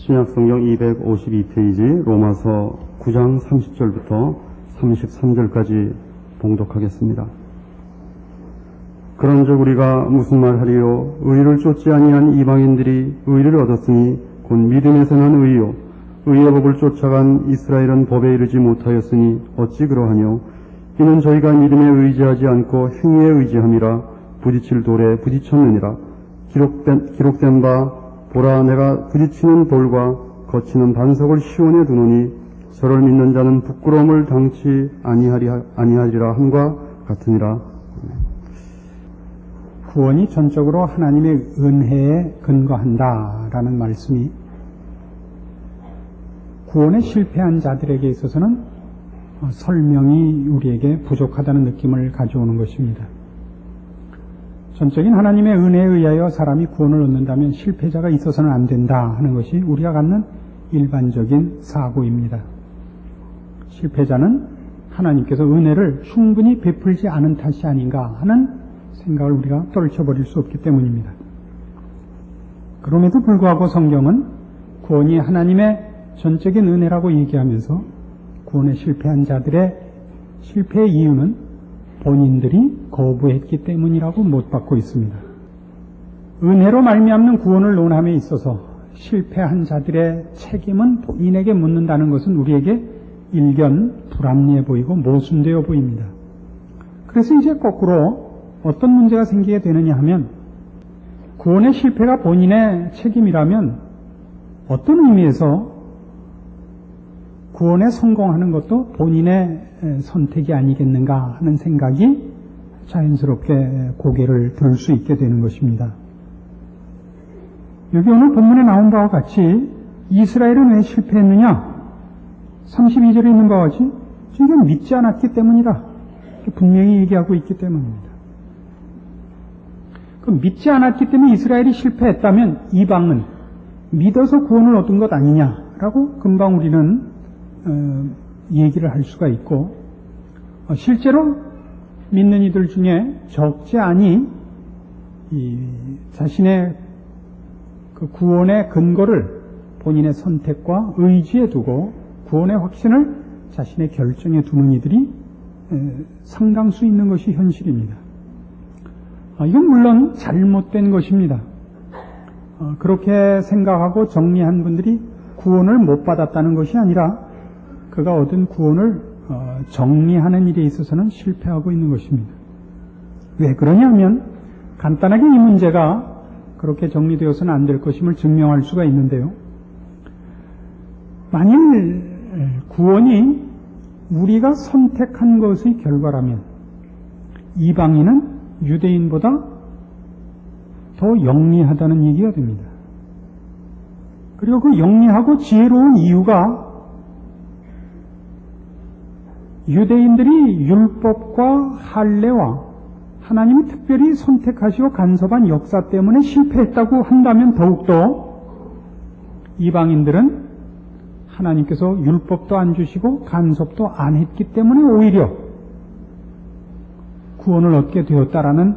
신약성경 252페이지 로마서 9장 30절부터 33절까지 봉독하겠습니다. 그런즉 우리가 무슨 말하리요? 의를 쫓지 아니한 이방인들이 의를 얻었으니 곧 믿음에서 난 의요. 의의 법을 쫓아간 이스라엘은 법에 이르지 못하였으니 어찌 그러하뇨? 이는 저희가 믿음에 의지하지 않고 행위에 의지함이라 부딪힐 돌에 부딪혔느니라. 기록된 바 보라, 내가 부딪히는 돌과 거치는 반석을 시온에 두노니 저를 믿는 자는 부끄러움을 당치 아니하리라 함과 같으니라. 구원이 전적으로 하나님의 은혜에 근거한다라는 말씀이 구원에 실패한 자들에게 있어서는 설명이 우리에게 부족하다는 느낌을 가져오는 것입니다. 전적인 하나님의 은혜에 의하여 사람이 구원을 얻는다면 실패자가 있어서는 안 된다 하는 것이 우리가 갖는 일반적인 사고입니다. 실패자는 하나님께서 은혜를 충분히 베풀지 않은 탓이 아닌가 하는 생각을 우리가 떨쳐버릴 수 없기 때문입니다. 그럼에도 불구하고 성경은 구원이 하나님의 전적인 은혜라고 얘기하면서 구원에 실패한 자들의 실패의 이유는 본인들이 거부했기 때문이라고 못 받고 있습니다. 은혜로 말미암는 구원을 논함에 있어서 실패한 자들의 책임은 본인에게 묻는다는 것은 우리에게 일견 불합리해 보이고 모순되어 보입니다. 그래서 이제 거꾸로 어떤 문제가 생기게 되느냐 하면 구원의 실패가 본인의 책임이라면 어떤 의미에서 구원에 성공하는 것도 본인의 선택이 아니겠는가 하는 생각이 자연스럽게 고개를 들 수 있게 되는 것입니다. 여기 오늘 본문에 나온 바와 같이 이스라엘은 왜 실패했느냐? 32절에 있는 바와 같이 지금 믿지 않았기 때문이다. 분명히 얘기하고 있기 때문입니다. 그럼 믿지 않았기 때문에 이스라엘이 실패했다면 이방은 믿어서 구원을 얻은 것 아니냐라고 금방 우리는 얘기를 할 수가 있고 실제로 믿는 이들 중에 적지 않이 자신의 그 구원의 근거를 본인의 선택과 의지에 두고 구원의 확신을 자신의 결정에 두는 이들이 상당수 있는 것이 현실입니다. 이건 물론 잘못된 것입니다. 그렇게 생각하고 정리한 분들이 구원을 못 받았다는 것이 아니라 그가 얻은 구원을 정리하는 일에 있어서는 실패하고 있는 것입니다. 왜 그러냐면 간단하게 이 문제가 그렇게 정리되어서는 안 될 것임을 증명할 수가 있는데요. 만일 구원이 우리가 선택한 것의 결과라면 이방인은 유대인보다 더 영리하다는 얘기가 됩니다. 그리고 그 영리하고 지혜로운 이유가 유대인들이 율법과 할례와 하나님이 특별히 선택하시고 간섭한 역사 때문에 실패했다고 한다면 더욱더 이방인들은 하나님께서 율법도 안 주시고 간섭도 안 했기 때문에 오히려 구원을 얻게 되었다라는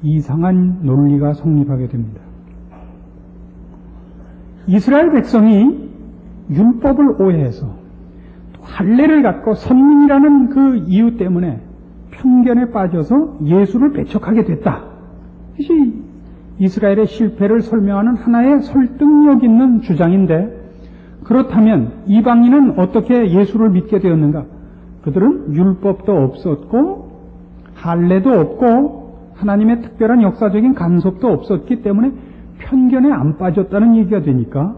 이상한 논리가 성립하게 됩니다. 이스라엘 백성이 율법을 오해해서 할례를 갖고 선민이라는 그 이유 때문에 편견에 빠져서 예수를 배척하게 됐다. 이것이 이스라엘의 실패를 설명하는 하나의 설득력 있는 주장인데 그렇다면 이방인은 어떻게 예수를 믿게 되었는가? 그들은 율법도 없었고 할례도 없고 하나님의 특별한 역사적인 간섭도 없었기 때문에 편견에 안 빠졌다는 얘기가 되니까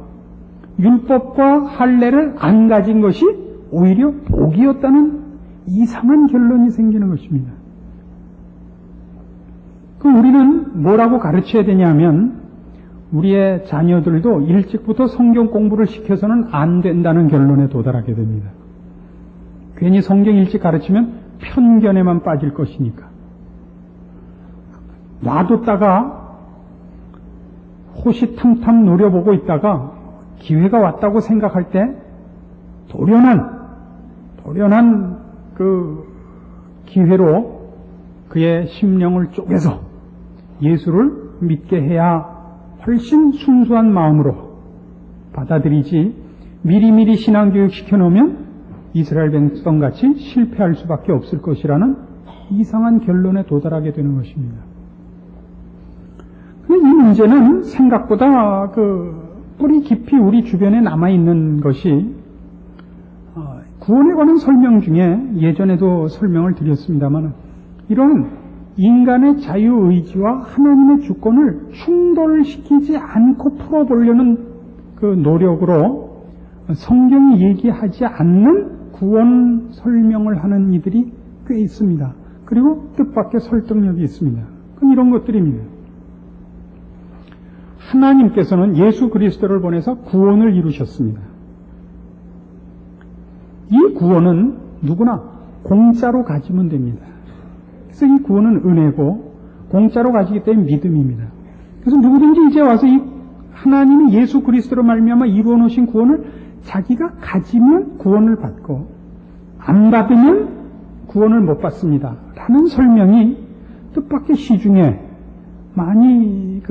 율법과 할례를 안 가진 것이 오히려 복이었다는 이상한 결론이 생기는 것입니다. 그럼 우리는 뭐라고 가르쳐야 되냐면 우리의 자녀들도 일찍부터 성경 공부를 시켜서는 안 된다는 결론에 도달하게 됩니다. 괜히 성경 일찍 가르치면 편견에만 빠질 것이니까. 놔뒀다가 호시탐탐 노려보고 있다가 기회가 왔다고 생각할 때 도련한 그 기회로 그의 심령을 쪼개서 예수를 믿게 해야 훨씬 순수한 마음으로 받아들이지 미리미리 신앙교육 시켜놓으면 이스라엘 백성같이 실패할 수밖에 없을 것이라는 이상한 결론에 도달하게 되는 것입니다. 근데 이 문제는 생각보다 뿌리 깊이 우리 주변에 남아있는 것이 구원에 관한 설명 중에 예전에도 설명을 드렸습니다만 이런 인간의 자유의지와 하나님의 주권을 충돌시키지 않고 풀어보려는 그 노력으로 성경이 얘기하지 않는 구원 설명을 하는 이들이 꽤 있습니다. 그리고 뜻밖의 설득력이 있습니다. 그건 이런 것들입니다. 하나님께서는 예수 그리스도를 보내서 구원을 이루셨습니다. 이 구원은 누구나 공짜로 가지면 됩니다. 그래서 이 구원은 은혜고 공짜로 가지기 때문에 믿음입니다. 그래서 누구든지 이제 와서 이 하나님이 예수 그리스도로 말미암아 이루어 놓으신 구원을 자기가 가지면 구원을 받고 안 받으면 구원을 못 받습니다. 라는 설명이 뜻밖의 시중에 많이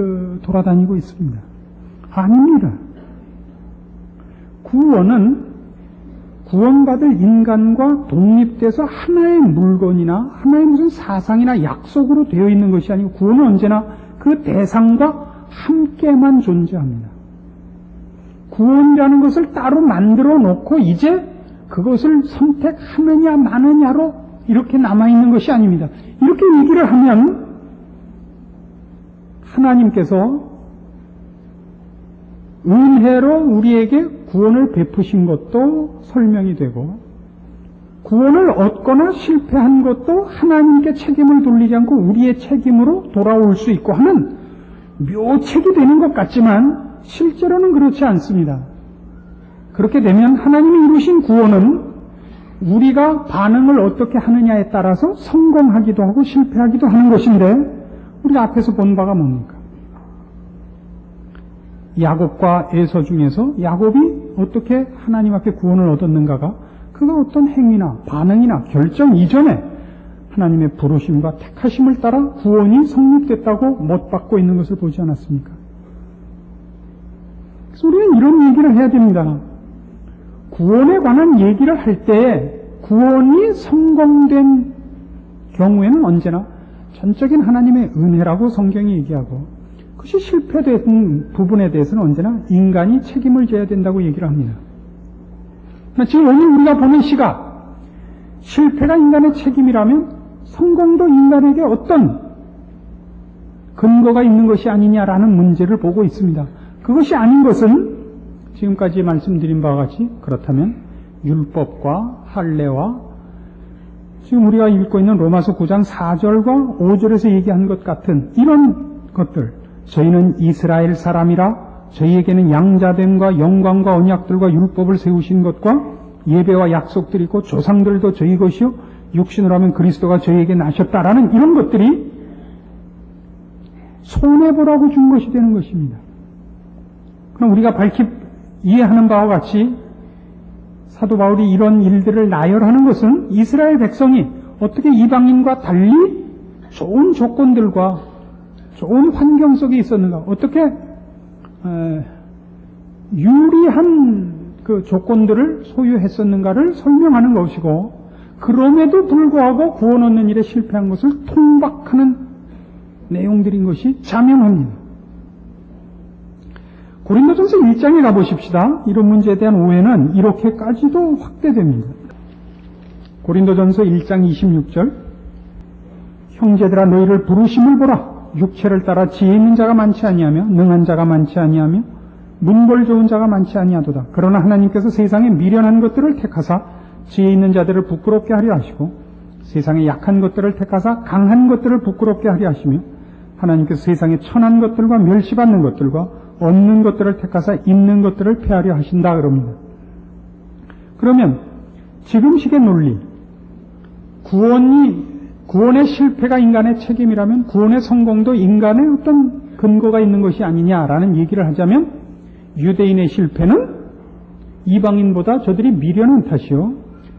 돌아다니고 있습니다. 아닙니다. 구원은 구원받을 인간과 독립돼서 하나의 물건이나 하나의 무슨 사상이나 약속으로 되어 있는 것이 아니고 구원은 언제나 그 대상과 함께만 존재합니다. 구원이라는 것을 따로 만들어 놓고 이제 그것을 선택하느냐 마느냐로 이렇게 남아있는 것이 아닙니다. 이렇게 얘기를 하면 하나님께서 은혜로 우리에게 구원을 베푸신 것도 설명이 되고 구원을 얻거나 실패한 것도 하나님께 책임을 돌리지 않고 우리의 책임으로 돌아올 수 있고 하는 묘책이 되는 것 같지만 실제로는 그렇지 않습니다. 그렇게 되면 하나님이 이루신 구원은 우리가 반응을 어떻게 하느냐에 따라서 성공하기도 하고 실패하기도 하는 것인데 우리가 앞에서 본 바가 뭡니까? 야곱과 에서 중에서 야곱이 어떻게 하나님 앞에 구원을 얻었는가가 그가 어떤 행위나 반응이나 결정 이전에 하나님의 부르심과 택하심을 따라 구원이 성립됐다고 못 받고 있는 것을 보지 않았습니까? 그래서 우리는 이런 얘기를 해야 됩니다. 구원에 관한 얘기를 할 때 구원이 성공된 경우에는 언제나 전적인 하나님의 은혜라고 성경이 얘기하고 그것이 실패된 부분에 대해서는 언제나 인간이 책임을 져야 된다고 얘기를 합니다. 지금 오늘 우리가 보는 시각, 실패가 인간의 책임이라면 성공도 인간에게 어떤 근거가 있는 것이 아니냐라는 문제를 보고 있습니다. 그것이 아닌 것은 지금까지 말씀드린 바와 같이 그렇다면 율법과 할례와 지금 우리가 읽고 있는 로마서 9장 4절과 5절에서 얘기한 것 같은 이런 것들, 저희는 이스라엘 사람이라 저희에게는 양자됨과 영광과 언약들과 율법을 세우신 것과 예배와 약속들이 있고 조상들도 저희 것이요 육신으로 하면 그리스도가 저희에게 나셨다라는 이런 것들이 손해보라고 준 것이 되는 것입니다. 그럼 우리가 밝히 이해하는 바와 같이 사도 바울이 이런 일들을 나열하는 것은 이스라엘 백성이 어떻게 이방인과 달리 좋은 조건들과 좋은 환경 속에 있었는가, 어떻게 유리한 그 조건들을 소유했었는가를 설명하는 것이고, 그럼에도 불구하고 구원 얻는 일에 실패한 것을 통박하는 내용들인 것이 자명합니다. 고린도전서 1장에 가보십시다. 이런 문제에 대한 오해는 이렇게까지도 확대됩니다. 고린도전서 1장 26절, 형제들아 너희를 부르심을 보라. 육체를 따라 지혜 있는 자가 많지 아니하며 능한 자가 많지 아니하며 문벌 좋은 자가 많지 아니하도다. 그러나 하나님께서 세상에 미련한 것들을 택하사 지혜 있는 자들을 부끄럽게 하려 하시고 세상에 약한 것들을 택하사 강한 것들을 부끄럽게 하려 하시며 하나님께서 세상에 천한 것들과 멸시받는 것들과 없는 것들을 택하사 있는 것들을 폐하려 하신다 그럽니다. 그러면 지금식의 논리, 구원의 실패가 인간의 책임이라면 구원의 성공도 인간의 어떤 근거가 있는 것이 아니냐라는 얘기를 하자면 유대인의 실패는 이방인보다 저들이 미련한 탓이요,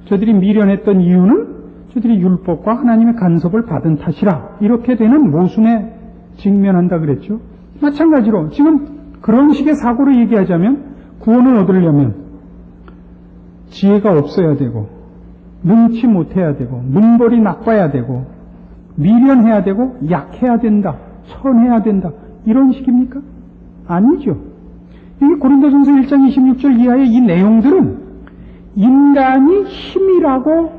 저들이 미련했던 이유는 저들이 율법과 하나님의 간섭을 받은 탓이라 이렇게 되는 모순에 직면한다 그랬죠. 마찬가지로 지금 그런 식의 사고로 얘기하자면 구원을 얻으려면 지혜가 없어야 되고 능치 못해야 되고 문벌이 나빠야 되고 미련해야 되고 약해야 된다, 천해야 된다, 이런 식입니까? 아니죠. 이 고린도전서 1장 26절 이하의 이 내용들은 인간이 힘이라고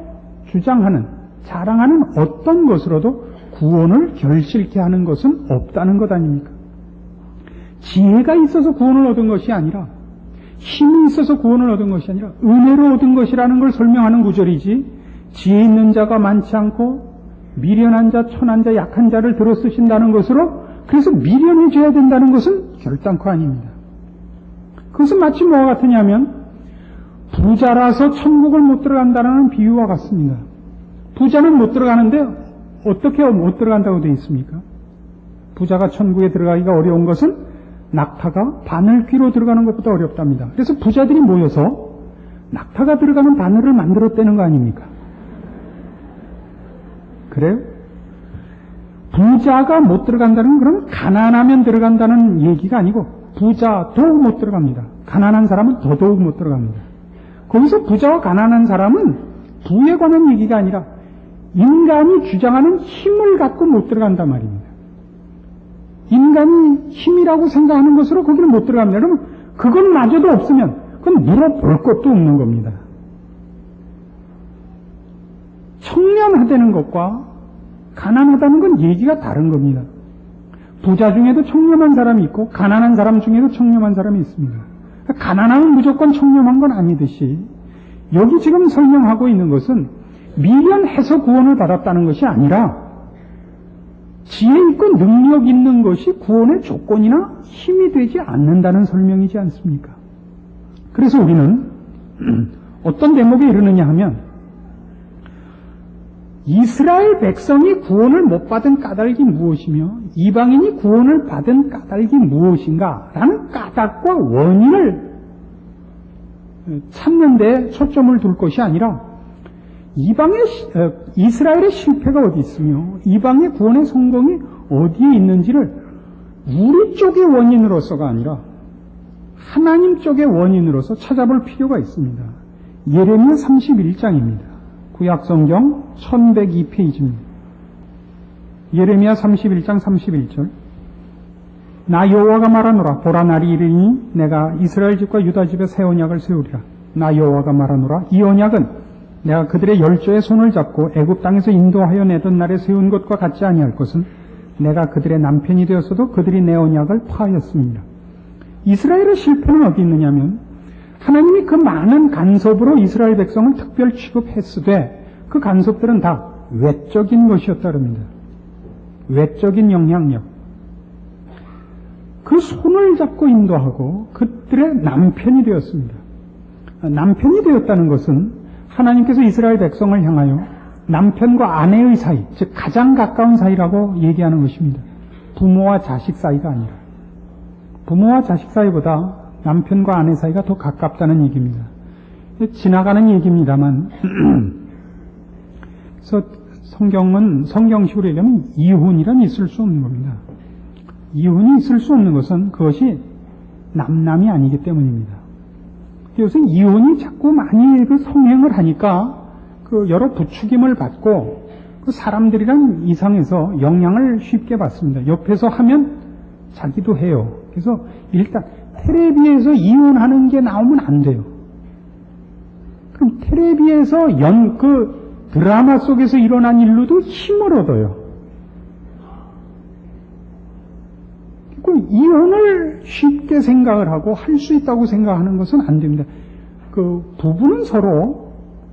주장하는, 자랑하는 어떤 것으로도 구원을 결실케 하는 것은 없다는 것 아닙니까? 지혜가 있어서 구원을 얻은 것이 아니라, 힘이 있어서 구원을 얻은 것이 아니라 은혜로 얻은 것이라는 걸 설명하는 구절이지, 지혜 있는 자가 많지 않고 미련한 자, 천한 자, 약한 자를 들어 쓰신다는 것으로 그래서 미련해져야 된다는 것은 결단코 아닙니다. 그것은 마치 뭐와 같으냐면 부자라서 천국을 못 들어간다는 비유와 같습니다. 부자는 못 들어가는데 어떻게 못 들어간다고 되어 있습니까? 부자가 천국에 들어가기가 어려운 것은 낙타가 바늘 귀로 들어가는 것보다 어렵답니다. 그래서 부자들이 모여서 낙타가 들어가는 바늘을 만들었다는 거 아닙니까? 그래요? 부자가 못 들어간다는 건 그럼 가난하면 들어간다는 얘기가 아니고 부자도 못 들어갑니다. 가난한 사람은 더더욱 못 들어갑니다. 거기서 부자와 가난한 사람은 부에 관한 얘기가 아니라 인간이 주장하는 힘을 갖고 못 들어간단 말입니다. 인간이 힘이라고 생각하는 것으로 거기는 못 들어갑니다. 그러면 그것마저도 없으면 그건 물어볼 것도 없는 겁니다. 청렴하다는 것과 가난하다는 건 얘기가 다른 겁니다. 부자 중에도 청렴한 사람이 있고 가난한 사람 중에도 청렴한 사람이 있습니다. 가난하면 무조건 청렴한 건 아니듯이 여기 지금 설명하고 있는 것은 미련해서 구원을 받았다는 것이 아니라 지혜 있고 능력 있는 것이 구원의 조건이나 힘이 되지 않는다는 설명이지 않습니까? 그래서 우리는 어떤 대목에 이르느냐 하면 이스라엘 백성이 구원을 못 받은 까닭이 무엇이며 이방인이 구원을 받은 까닭이 무엇인가 라는 까닭과 원인을 찾는 데 초점을 둘 것이 아니라 이스라엘의 실패가 어디 있으며 이방의 구원의 성공이 어디에 있는지를 우리 쪽의 원인으로서가 아니라 하나님 쪽의 원인으로서 찾아볼 필요가 있습니다. 예레미야 31장입니다. 구약성경 1102페이지입니다. 예레미야 31장 31절. 나 여호와가 말하노라. 보라 날이 이르니 내가 이스라엘 집과 유다 집에 새 언약을 세우리라. 나 여호와가 말하노라. 이 언약은 내가 그들의 열조의 손을 잡고 애굽 땅에서 인도하여 내던 날에 세운 것과 같지 아니할 것은 내가 그들의 남편이 되었어도 그들이 내 언약을 파하였습니다. 이스라엘의 실패는 어디 있느냐면 하나님이 그 많은 간섭으로 이스라엘 백성을 특별 취급했으되 그 간섭들은 다 외적인 것이었다 그럽니다. 외적인 영향력. 그 손을 잡고 인도하고 그들의 남편이 되었습니다. 남편이 되었다는 것은 하나님께서 이스라엘 백성을 향하여 남편과 아내의 사이, 즉 가장 가까운 사이라고 얘기하는 것입니다. 부모와 자식 사이가 아니라 부모와 자식 사이보다 남편과 아내 사이가 더 가깝다는 얘기입니다. 지나가는 얘기입니다만 그래서 성경식으로 얘기하면 이혼이란 있을 수 없는 겁니다. 이혼이 있을 수 없는 것은 그것이 남남이 아니기 때문입니다. 요새 이혼이 자꾸 많이 그 성행을 하니까 그 여러 부추김을 받고 그 사람들이란 이상해서 영향을 쉽게 받습니다. 옆에서 하면 자기도 해요. 그래서 일단 텔레비에서 이혼하는 게 나오면 안 돼요. 그럼 텔레비에서 그 드라마 속에서 일어난 일로도 힘을 얻어요. 그 이혼을 쉽게 생각을 하고 할 수 있다고 생각하는 것은 안 됩니다. 그 부부는 서로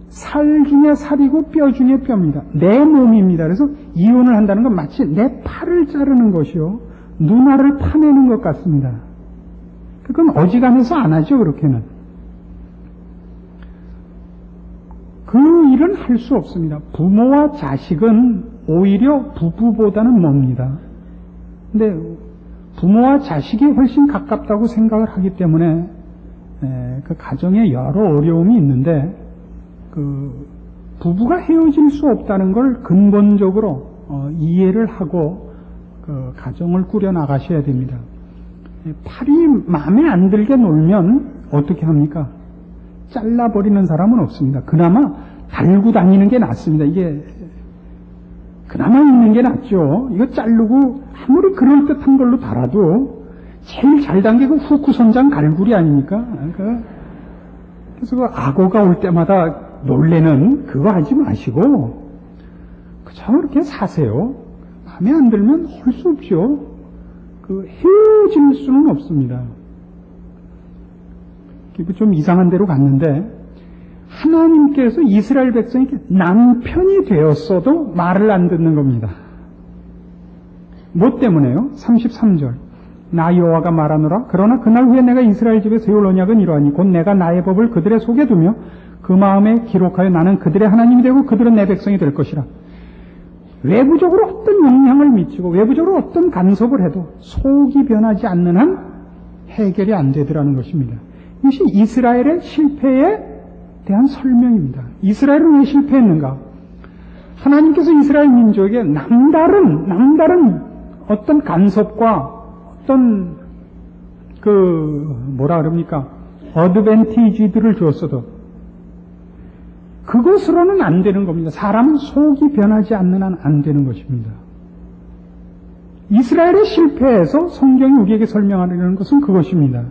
살 중에 살이고 뼈 중에 뼈입니다. 내 몸입니다. 그래서 이혼을 한다는 건 마치 내 팔을 자르는 것이요 누나를 파내는 것 같습니다. 그건 어지간해서 안 하죠. 그렇게는 그 일은 할 수 없습니다. 부모와 자식은 오히려 부부보다는 멉니다. 근데 부모와 자식이 훨씬 가깝다고 생각을 하기 때문에 그 가정에 여러 어려움이 있는데 그 부부가 헤어질 수 없다는 걸 근본적으로 이해를 하고 그 가정을 꾸려 나가셔야 됩니다. 팔이 마음에 안 들게 놀면 어떻게 합니까? 잘라버리는 사람은 없습니다. 그나마 달고 다니는 게 낫습니다. 이게 그나마 있는 게 낫죠. 이거 자르고 아무리 그럴듯한 걸로 달아도 제일 잘 단 게 그 후크 선장 갈굴이 아닙니까? 그래서 그 악어가 올 때마다 놀래는 그거 하지 마시고 그저 이렇게 사세요. 마음에 안 들면 할 수 없죠. 그 헤어질 수는 없습니다. 좀 이상한 데로 갔는데 하나님께서 이스라엘 백성에게 남편이 되었어도 말을 안 듣는 겁니다. 뭐 때문에요? 33절. 나 여호와가 말하노라. 그러나 그날 후에 내가 이스라엘 집에 세울 언약은 이러하니 곧 내가 나의 법을 그들의 속에 두며 그 마음에 기록하여 나는 그들의 하나님이 되고 그들은 내 백성이 될 것이라. 외부적으로 어떤 영향을 미치고 외부적으로 어떤 간섭을 해도 속이 변하지 않는 한 해결이 안 되더라는 것입니다. 이것이 이스라엘의 실패에 대한 설명입니다. 이스라엘은 왜 실패했는가? 하나님께서 이스라엘 민족에게 남다른 어떤 간섭과 어떤 어드밴티지들을 주었어도 그것으로는 안 되는 겁니다. 사람은 속이 변하지 않는 한 안 되는 것입니다. 이스라엘의 실패에서 성경이 우리에게 설명하려는 것은 그것입니다.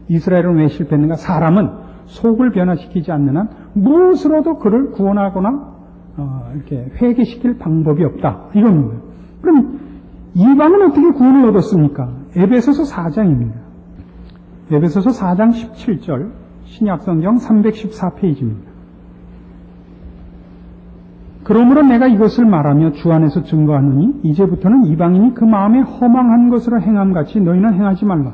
이스라엘은 왜 실패했는가? 사람은 속을 변화시키지 않는 한 무엇으로도 그를 구원하거나 이렇게 회개시킬 방법이 없다. 이겁니다. 그럼 이방은 어떻게 구원을 얻었습니까? 에베소서 4장입니다. 에베소서 4장 17절 신약성경 314페이지입니다. 그러므로 내가 이것을 말하며 주 안에서 증거하노니 이제부터는 이방인이 그 마음에 허망한 것으로 행함같이 너희는 행하지 말라.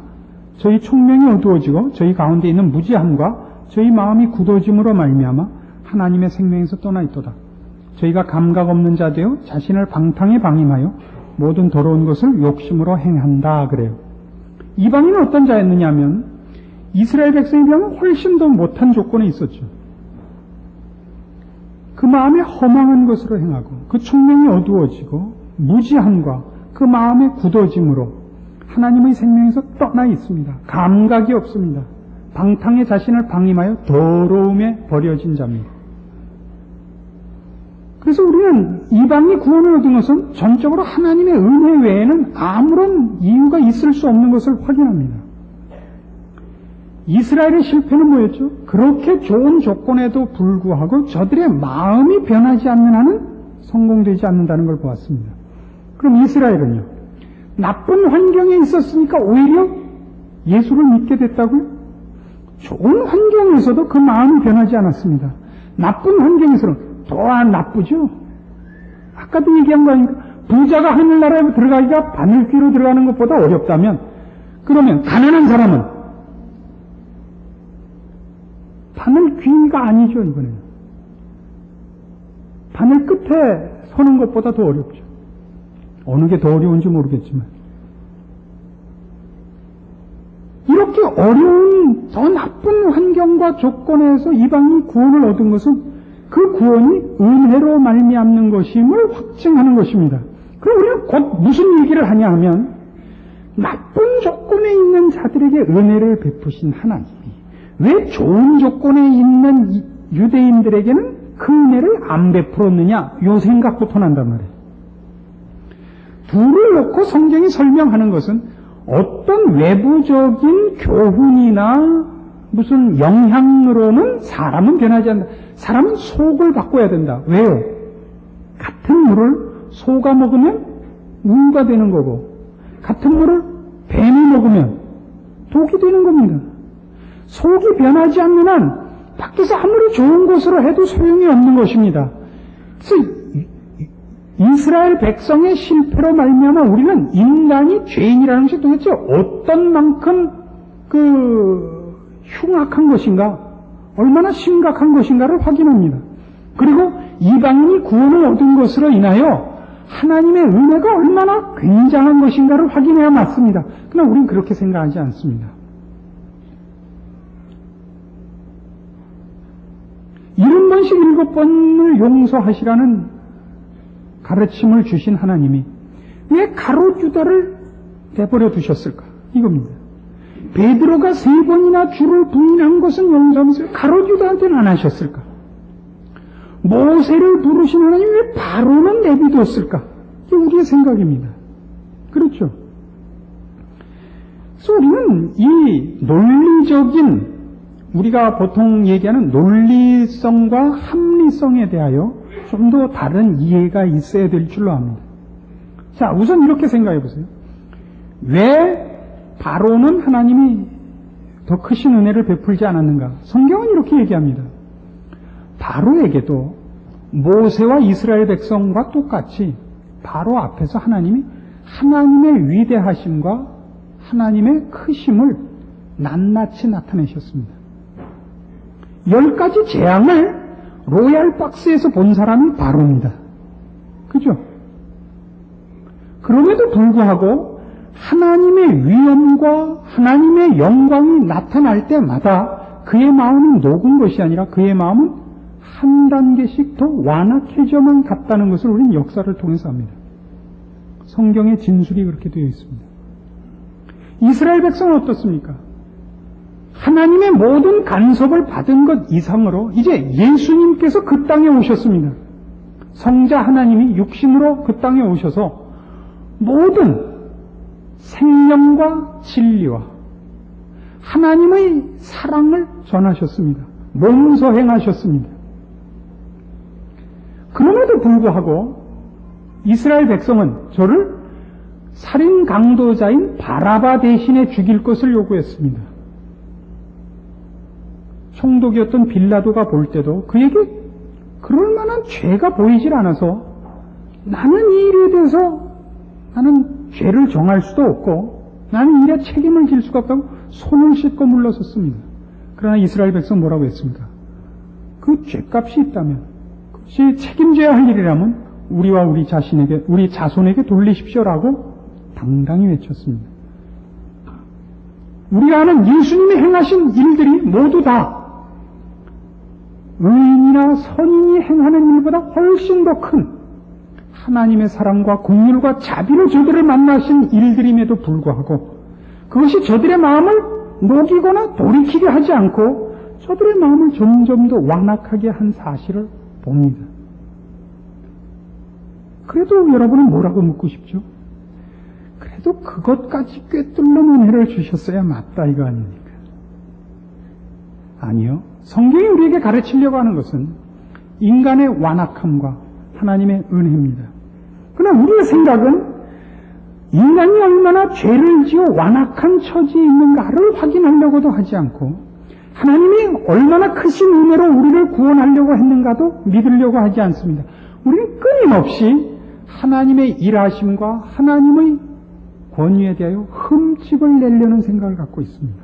저희 총명이 어두워지고 저희 가운데 있는 무지함과 저희 마음이 굳어짐으로 말미암아 하나님의 생명에서 떠나 있도다. 저희가 감각 없는 자 되어 자신을 방탕에 방임하여 모든 더러운 것을 욕심으로 행한다 그래요. 이방인은 어떤 자였느냐 하면 이스라엘 백성에 비하면 훨씬 더 못한 조건에 있었죠. 그 마음에 허망한 것으로 행하고 그 총명이 어두워지고 무지함과 그 마음의 굳어짐으로 하나님의 생명에서 떠나 있습니다. 감각이 없습니다. 방탕에 자신을 방임하여 더러움에 버려진 자입니다. 그래서 우리는 이방이 구원을 얻은 것은 전적으로 하나님의 은혜 외에는 아무런 이유가 있을 수 없는 것을 확인합니다. 이스라엘의 실패는 뭐였죠? 그렇게 좋은 조건에도 불구하고 저들의 마음이 변하지 않는 한은 성공되지 않는다는 걸 보았습니다. 그럼 이스라엘은요? 나쁜 환경에 있었으니까 오히려 예수를 믿게 됐다고요? 좋은 환경에서도 그 마음이 변하지 않았습니다. 나쁜 환경에서는 더 나쁘죠? 아까도 얘기한 거 아닙니까? 부자가 하늘나라에 들어가기가 바늘귀로 들어가는 것보다 어렵다면 그러면 가난한 사람은 바늘귀가 아니죠, 이번에는. 바늘 끝에 서는 것보다 더 어렵죠. 어느 게 더 어려운지 모르겠지만. 이렇게 어려운 더 나쁜 환경과 조건에서 이방이 구원을 얻은 것은 그 구원이 은혜로 말미암는 것임을 확증하는 것입니다. 그럼 우리는 곧 무슨 얘기를 하냐 하면 나쁜 조건에 있는 자들에게 은혜를 베푸신 하나님이 왜 좋은 조건에 있는 유대인들에게는 그 은혜를 안 베풀었느냐? 이 생각부터 난단 말이에요. 둘을 놓고 성경이 설명하는 것은 어떤 외부적인 교훈이나 무슨 영향으로는 사람은 변하지 않는다. 사람은 속을 바꿔야 된다. 왜요? 같은 물을 소가 먹으면 우가 되는 거고 같은 물을 뱀이 먹으면 독이 되는 겁니다. 속이 변하지 않는 한 밖에서 아무리 좋은 것으로 해도 소용이 없는 것입니다. 그래서 이스라엘 백성의 실패로 말미암아 우리는 인간이 죄인이라는 것이 도대체 어떤 만큼 흉악한 것인가, 얼마나 심각한 것인가를 확인합니다. 그리고 이방인이 구원을 얻은 것으로 인하여 하나님의 은혜가 얼마나 굉장한 것인가를 확인해야 맞습니다. 그러나 우리는 그렇게 생각하지 않습니다. 70번씩 7번을 용서하시라는 가르침을 주신 하나님이 왜 가룟 유다를 내버려 두셨을까? 이겁니다. 베드로가 3번이나 주를 부인한 것은 용서하면서 가롯 유다한테는 안 하셨을까? 모세를 부르신 하나님이 왜 바로는 내비뒀을까? 이게 우리의 생각입니다. 그렇죠? 그래서 우리는 이 논리적인, 우리가 보통 얘기하는 논리성과 합리성에 대하여 좀 더 다른 이해가 있어야 될 줄로 압니다. 자, 우선 이렇게 생각해 보세요. 왜 바로는 하나님이 더 크신 은혜를 베풀지 않았는가? 성경은 이렇게 얘기합니다. 바로에게도 모세와 이스라엘 백성과 똑같이 바로 앞에서 하나님이 하나님의 위대하심과 하나님의 크심을 낱낱이 나타내셨습니다. 10가지 재앙을 로얄 박스에서 본 사람이 바로입니다. 그죠? 그럼에도 불구하고 하나님의 위엄과 하나님의 영광이 나타날 때마다 그의 마음이 녹은 것이 아니라 그의 마음은 한 단계씩 더 완악해져만 갔다는 것을 우리는 역사를 통해서 압니다. 성경의 진술이 그렇게 되어 있습니다. 이스라엘 백성은 어떻습니까? 하나님의 모든 간섭을 받은 것 이상으로 이제 예수님께서 그 땅에 오셨습니다. 성자 하나님이 육신으로 그 땅에 오셔서 모든 생명과 진리와 하나님의 사랑을 전하셨습니다. 몸소 행하셨습니다. 그럼에도 불구하고 이스라엘 백성은 저를 살인 강도자인 바라바 대신에 죽일 것을 요구했습니다. 총독이었던 빌라도가 볼 때도 그에게 그럴 만한 죄가 보이질 않아서 나는 이 일에 대해서 나는 죄를 정할 수도 없고 나는 일에 책임을 질 수가 없다고 손을 씻고 물러섰습니다. 그러나 이스라엘 백성 뭐라고 했습니까? 그 죄값이 있다면 그것이 책임져야 할 일이라면 우리와 우리 자신에게, 우리 자손에게 돌리십시오라고 당당히 외쳤습니다. 우리가 아는 예수님이 행하신 일들이 모두 다 의인이나 선인이 행하는 일보다 훨씬 더 큰 하나님의 사랑과 긍휼과 자비로 저들을 만나신 일들임에도 불구하고 그것이 저들의 마음을 녹이거나 돌이키게 하지 않고 저들의 마음을 점점 더 완악하게 한 사실을 봅니다. 그래도 여러분은 뭐라고 묻고 싶죠? 그래도 그것까지 꿰뚫는 은혜를 주셨어야 맞다 이거 아닙니까? 아니요. 성경이 우리에게 가르치려고 하는 것은 인간의 완악함과 하나님의 은혜입니다. 그러나 우리의 생각은 인간이 얼마나 죄를 지어 완악한 처지에 있는가를 확인하려고도 하지 않고 하나님이 얼마나 크신 은혜로 우리를 구원하려고 했는가도 믿으려고 하지 않습니다. 우리는 끊임없이 하나님의 일하심과 하나님의 권위에 대하여 흠집을 내려는 생각을 갖고 있습니다.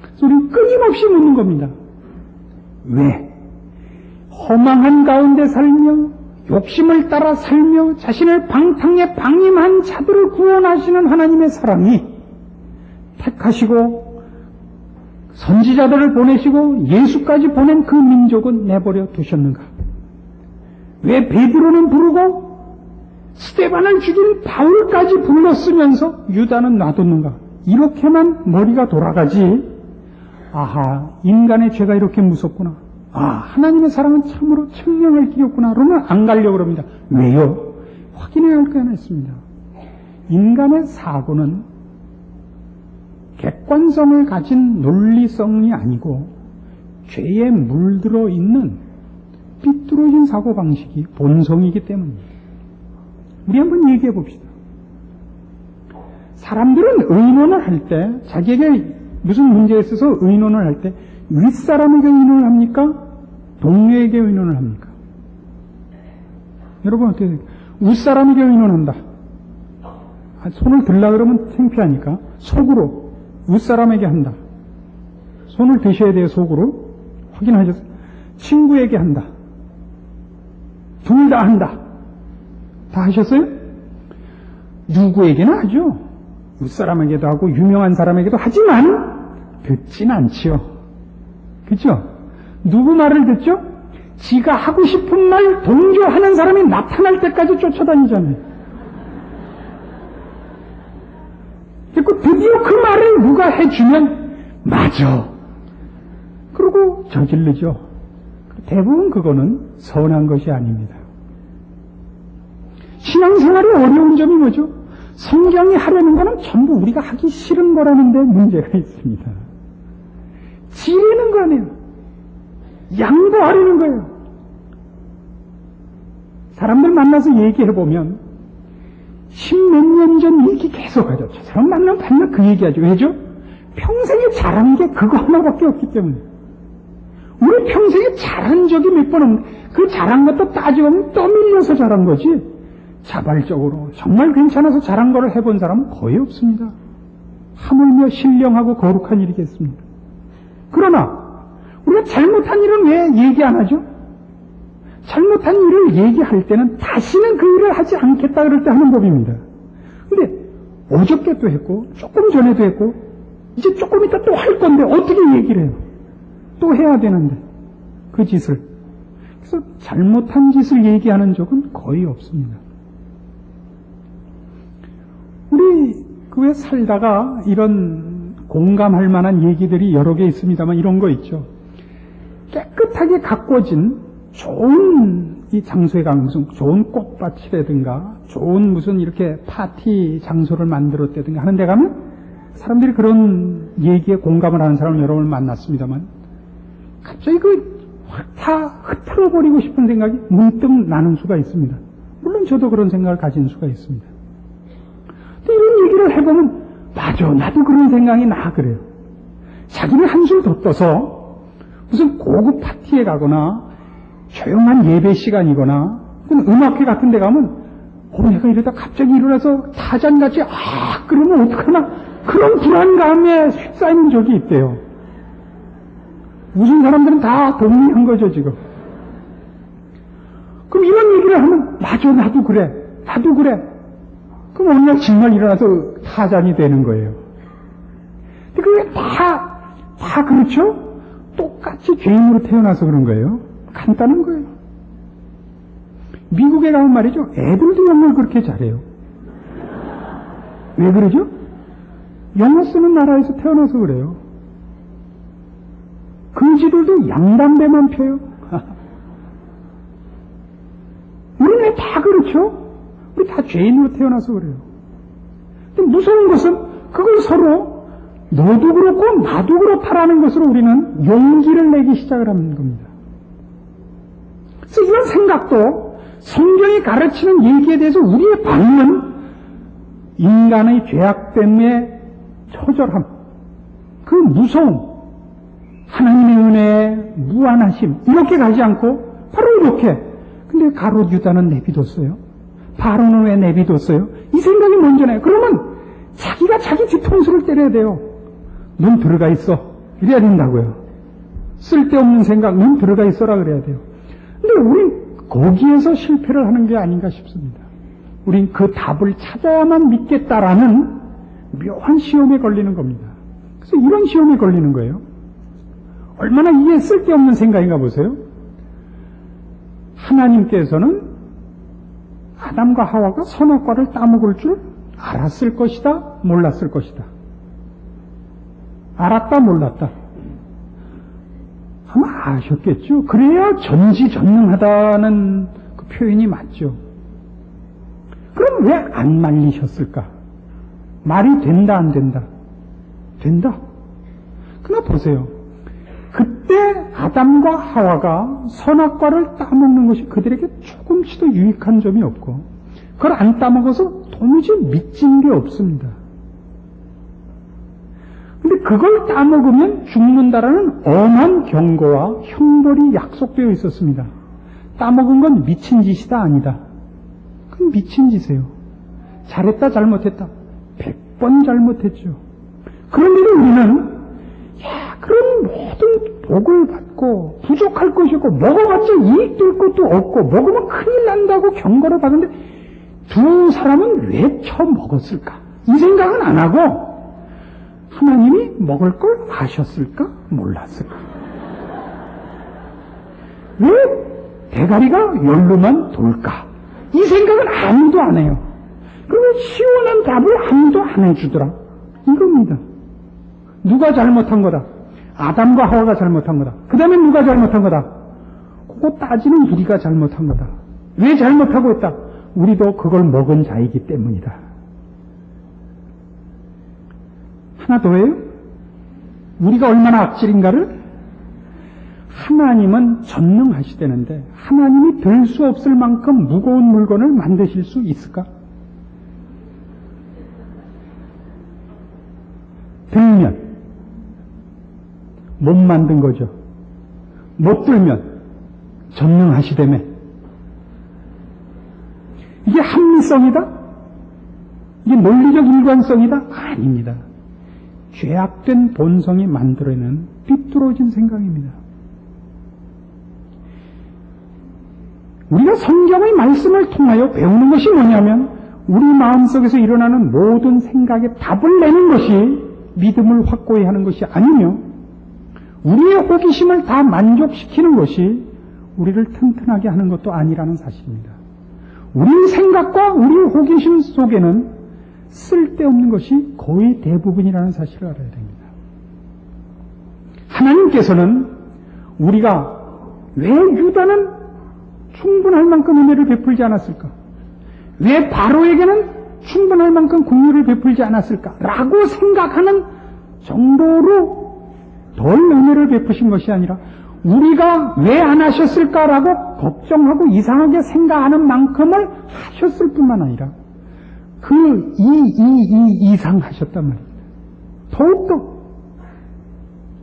그래서 우리는 끊임없이 묻는 겁니다. 왜? 허망한 가운데 살며 욕심을 따라 살며 자신을 방탕에 방임한 자들을 구원하시는 하나님의 사랑이 택하시고 선지자들을 보내시고 예수까지 보낸 그 민족은 내버려 두셨는가? 왜 베드로는 부르고 스데반을 죽인 바울까지 불렀으면서 유다는 놔뒀는가? 이렇게만 머리가 돌아가지. 아하, 인간의 죄가 이렇게 무섭구나. 아, 하나님의 사랑은 참으로 청량을 끼렸구나. 그러면 안 가려고 그럽니다. 왜요? 확인해야 할 게 하나 있습니다. 인간의 사고는 객관성을 가진 논리성이 아니고 죄에 물들어 있는 삐뚤어진 사고방식이 본성이기 때문입니다. 우리 한번 얘기해 봅시다. 사람들은 의논을 할 때, 자기에게 무슨 문제에 있어서 의논을 할 때 윗사람에게 의논을 합니까? 동료에게 의논을 합니까? 여러분 어떻게 생각해요? 윗사람에게 의논한다. 손을 들라 그러면 창피하니까 속으로 윗사람에게 한다. 손을 드셔야 돼요. 속으로. 확인하셨어요? 친구에게 한다. 둘 다 한다. 다 하셨어요? 누구에게나 하죠. 윗사람에게도 하고 유명한 사람에게도 하지만 듣진 않지요. 그렇죠? 누구 말을 듣죠? 지가 하고 싶은 말 동조하는 사람이 나타날 때까지 쫓아다니잖아요. 그 그리고 드디어 그 말을 누가 해주면 맞아. 그리고 저지르죠. 대부분 그거는 선한 것이 아닙니다. 신앙생활이 어려운 점이 뭐죠? 성경이 하려는 거는 전부 우리가 하기 싫은 거라는 데 문제가 있습니다. 지르는 거 아니에요. 양보하려는 거예요. 사람들 만나서 얘기해보면 10몇 년 전 얘기 계속 하죠. 저 사람 만나면 맨날 그 얘기하죠. 왜죠? 평생에 잘한 게 그거 하나밖에 없기 때문에. 우리 평생에 잘한 적이 몇 번 없는데 그 잘한 것도 따지면 떠밀려서 잘한 거지 자발적으로 정말 괜찮아서 잘한 거를 해본 사람은 거의 없습니다. 하물며 신령하고 거룩한 일이겠습니다. 그러나 우리가 잘못한 일은 왜 얘기 안 하죠? 잘못한 일을 얘기할 때는 다시는 그 일을 하지 않겠다 그럴 때 하는 법입니다. 근데 어저께도 했고 조금 전에도 했고 이제 조금 이따 또 할 건데 어떻게 얘기를 해요? 또 해야 되는데 그 짓을. 그래서 잘못한 짓을 얘기하는 적은 거의 없습니다. 우리 그 왜 살다가 이런 공감할 만한 얘기들이 여러 개 있습니다만 이런 거 있죠. 깨끗하게 가꿔진 좋은 이 장소에 가면 무슨 좋은 꽃밭이라든가 좋은 무슨 이렇게 파티 장소를 만들었다든가 하는 데 가면 사람들이 그런 얘기에 공감을 하는 사람을 여러 번 만났습니다만 갑자기 확 다 흩어버리고 싶은 생각이 문득 나는 수가 있습니다. 물론 저도 그런 생각을 가진 수가 있습니다. 근데 이런 얘기를 해보면 맞아, 나도 그런 생각이 나 그래요. 자기는 한술 더 떠서 무슨 고급 파티에 가거나 조용한 예배 시간이거나 음악회 같은 데 가면 내가 이러다 갑자기 일어나서 타잔같이 그러면 어떡하나 그런 불안감에 휩싸이는 적이 있대요. 무슨 사람들은 다 동의한 거죠 지금. 그럼 이런 얘기를 하면 맞아, 나도 그래. 그럼 어느 날 정말 일어나서 타잔이 되는 거예요. 근데 그게 다 그렇죠? 똑같이 죄인으로 태어나서 그런 거예요. 간단한 거예요. 미국에 가면 말이죠. 애들도 영어를 그렇게 잘해요. 왜 그러죠? 영어 쓰는 나라에서 태어나서 그래요. 그지들도 양담배만 펴요. 우리는 왜 다 그렇죠? 우리 다 죄인으로 태어나서 그래요. 근데 무서운 것은 그걸 서로 너도 그렇고 나도 그렇다라는 것으로 우리는 용기를 내기 시작을 하는 겁니다. 그래서 이런 생각도 성경이 가르치는 얘기에 대해서 우리의 반응은 인간의 죄악됨의 처절함, 그 무서움, 하나님의 은혜의 무한하심 이렇게 가지 않고 바로 이렇게. 근데 가롯 유다는 내비뒀어요. 바로는 왜 내비뒀어요? 이 생각이 먼저 나요. 그러면 자기가 자기 뒤통수를 때려야 돼요. 넌 들어가 있어. 이래야 된다고요. 쓸데없는 생각, 넌 들어가 있어라 그래야 돼요. 근데 우린 거기에서 실패를 하는 게 아닌가 싶습니다. 우린 그 답을 찾아야만 믿겠다라는 묘한 시험에 걸리는 겁니다. 그래서 이런 시험에 걸리는 거예요. 얼마나 이게 쓸데없는 생각인가 보세요. 하나님께서는 아담과 하와가 선악과를 따먹을 줄 알았을 것이다, 몰랐을 것이다. 알았다, 몰랐다. 아마 아셨겠죠. 그래야 전지전능하다는 그 표현이 맞죠. 그럼 왜 안 말리셨을까? 말이 된다, 안 된다? 된다. 그러나 보세요. 그때 아담과 하와가 선악과를 따먹는 것이 그들에게 조금씩도 유익한 점이 없고 그걸 안 따먹어서 도무지 믿진 게 없습니다. 근데 그걸 따먹으면 죽는다라는 엄한 경고와 형벌이 약속되어 있었습니다. 따먹은 건 미친 짓이다, 아니다. 그건 미친 짓이에요. 잘했다, 잘못했다. 100번 잘못했죠. 그런데도 우리는 그런 모든 복을 받고 부족할 것이 없고 먹어봤자 이익 될 것도 없고 먹으면 큰일 난다고 경고를 받는데 두 사람은 왜 처먹었을까? 이 생각은 안 하고 하나님이 먹을 걸 아셨을까? 몰랐을까? 왜 대가리가 열로만 돌까? 이 생각은 아무도 안 해요. 그리고 시원한 답을 아무도 안 해주더라. 이겁니다. 누가 잘못한 거다. 아담과 하와가 잘못한 거다. 그 다음에 누가 잘못한 거다. 그거 따지는 우리가 잘못한 거다. 왜 잘못하고 있다? 우리도 그걸 먹은 자이기 때문이다. 하나 더 해요. 우리가 얼마나 악질인가를 하나님은 전능하시다는데 하나님이 들 수 없을 만큼 무거운 물건을 만드실 수 있을까? 들면 못 만든 거죠. 못 들면 전능하시다며. 이게 합리성이다? 이게 논리적 일관성이다? 아닙니다. 죄악된 본성이 만들어내는 삐뚤어진 생각입니다. 우리가 성경의 말씀을 통하여 배우는 것이 뭐냐면 우리 마음속에서 일어나는 모든 생각에 답을 내는 것이 믿음을 확고히 하는 것이 아니며 우리의 호기심을 다 만족시키는 것이 우리를 튼튼하게 하는 것도 아니라는 사실입니다. 우리 생각과 우리 호기심 속에는 쓸데없는 것이 거의 대부분이라는 사실을 알아야 됩니다. 하나님께서는 우리가 왜 유다는 충분할 만큼 은혜를 베풀지 않았을까? 왜 바로에게는 충분할 만큼 긍휼을 베풀지 않았을까라고 생각하는 정도로 덜 은혜를 베푸신 것이 아니라 우리가 왜 안 하셨을까라고 걱정하고 이상하게 생각하는 만큼을 하셨을 뿐만 아니라 그 이상 하셨단 말입니다. 더욱더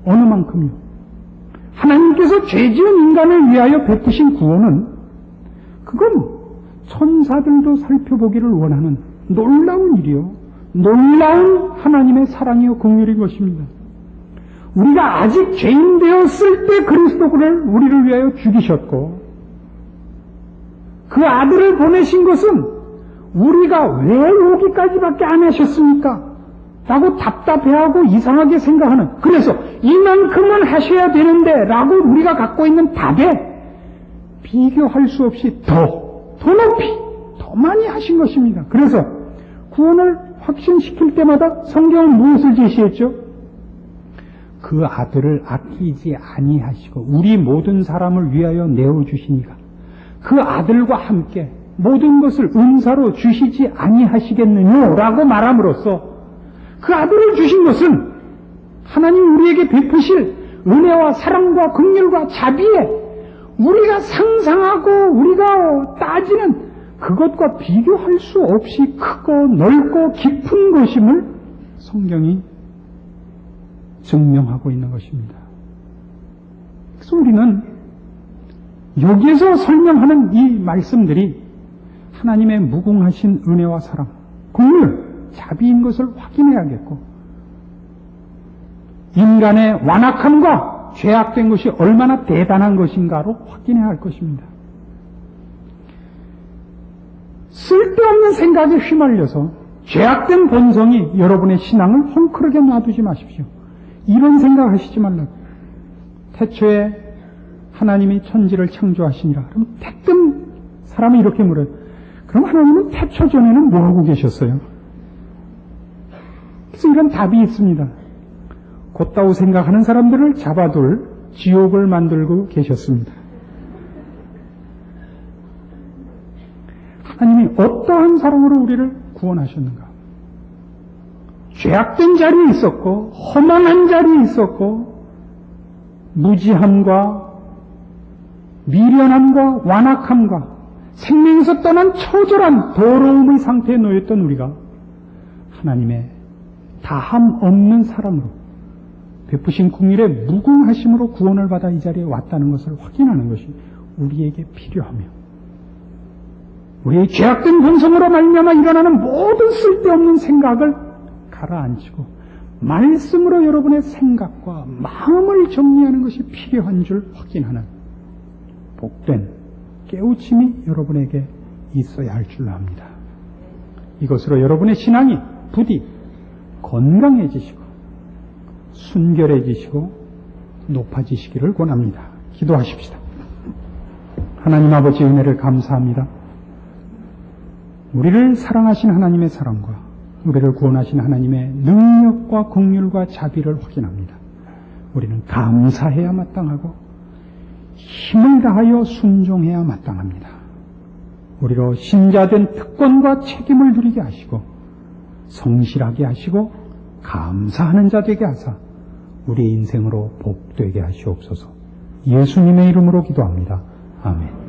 어느 만큼요? 하나님께서 죄지은 인간을 위하여 베푸신 구원은 그건 천사들도 살펴보기를 원하는 놀라운 일이요. 놀라운 하나님의 사랑이요 긍휼인 것입니다. 우리가 아직 죄인 되었을 때 그리스도를 우리를 위하여 죽이셨고 그 아들을 보내신 것은 우리가 왜 여기까지밖에 안 하셨습니까? 라고 답답해하고 이상하게 생각하는 그래서 이만큼은 하셔야 되는데 라고 우리가 갖고 있는 답에 비교할 수 없이 더 높이 더 많이 하신 것입니다. 그래서 구원을 확신시킬 때마다 성경은 무엇을 제시했죠? 그 아들을 아끼지 아니하시고 우리 모든 사람을 위하여 내어주시니까 그 아들과 함께 모든 것을 은사로 주시지 아니하시겠느냐라고 말함으로써 그 아들을 주신 것은 하나님 우리에게 베푸실 은혜와 사랑과 긍휼과 자비에 우리가 상상하고 우리가 따지는 그것과 비교할 수 없이 크고 넓고 깊은 것임을 성경이 증명하고 있는 것입니다. 그래서 우리는 여기에서 설명하는 이 말씀들이 하나님의 무궁하신 은혜와 사랑, 긍휼, 자비인 것을 확인해야겠고 인간의 완악함과 죄악된 것이 얼마나 대단한 것인가로 확인해야 할 것입니다. 쓸데없는 생각에 휘말려서 죄악된 본성이 여러분의 신앙을 헝클하게 놔두지 마십시오. 이런 생각하시지 말라고. 태초에 하나님이 천지를 창조하시니라. 그럼 태뜸 사람이 이렇게 물어요. 그럼 하나님은 태초 전에는 뭐하고 계셨어요? 그래서 이런 답이 있습니다. 곧다고 생각하는 사람들을 잡아둘 지옥을 만들고 계셨습니다. 하나님이 어떠한 사랑으로 우리를 구원하셨는가? 죄악된 자리에 있었고 허망한 자리에 있었고 무지함과 미련함과 완악함과 생명에서 떠난 처절한 더러움의 상태에 놓였던 우리가 하나님의 다함 없는 사랑으로 베푸신 긍휼의 무궁하심으로 구원을 받아 이 자리에 왔다는 것을 확인하는 것이 우리에게 필요하며 우리의 죄악된 본성으로 말미암아 일어나는 모든 쓸데없는 생각을 가라앉히고 말씀으로 여러분의 생각과 마음을 정리하는 것이 필요한 줄 확인하는 복된 깨우침이 여러분에게 있어야 할 줄로 압니다. 이것으로 여러분의 신앙이 부디 건강해지시고 순결해지시고 높아지시기를 권합니다. 기도하십시다. 하나님 아버지 은혜를 감사합니다. 우리를 사랑하신 하나님의 사랑과 우리를 구원하신 하나님의 능력과 긍휼과 자비를 확인합니다. 우리는 감사해야 마땅하고 힘을 다하여 순종해야 마땅합니다. 우리로 신자된 특권과 책임을 누리게 하시고 성실하게 하시고 감사하는 자 되게 하사 우리 인생으로 복되게 하시옵소서. 예수님의 이름으로 기도합니다. 아멘.